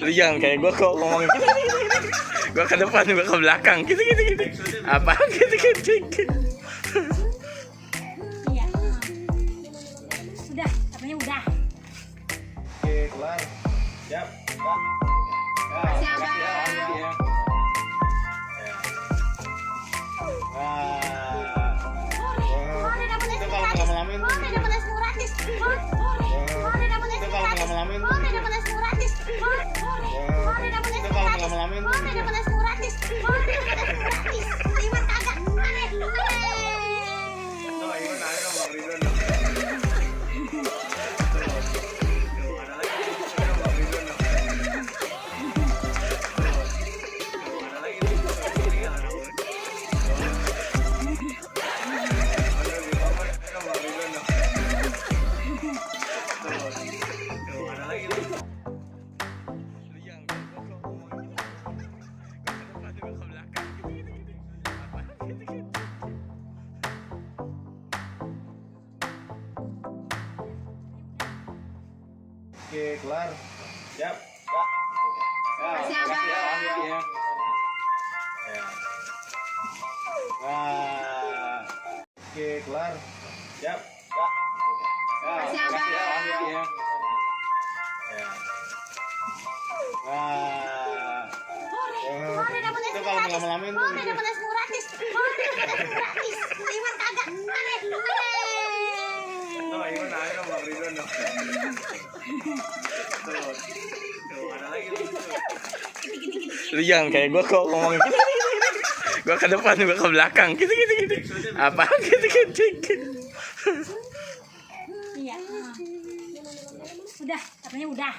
Lu jangan kayak gue kok ngomongin gitu. Gue ke depan, gue ke belakang, gitu. Apa gitu. Iya. Udah, katanya udah. Oke, kelar. Siap, Pak. Siap, Bang. Oke, kelar. Siap, Pak. Siap, Bang. Ya. Oke, kelar. Siap, Pak. Siap, Bang. Ya. Itu kalau lama-lama itu. Dapat es gratis. Iwan kagak. Oh, Iwan ayo Bang Ridwan dong. Tuh, ada lagi tuh. Lu jangan kayak gue kok ngomongin gitu. Gua ke depan, gua ke belakang. Gitu. Apa? Gitu. Iya. Udah, katanya udah.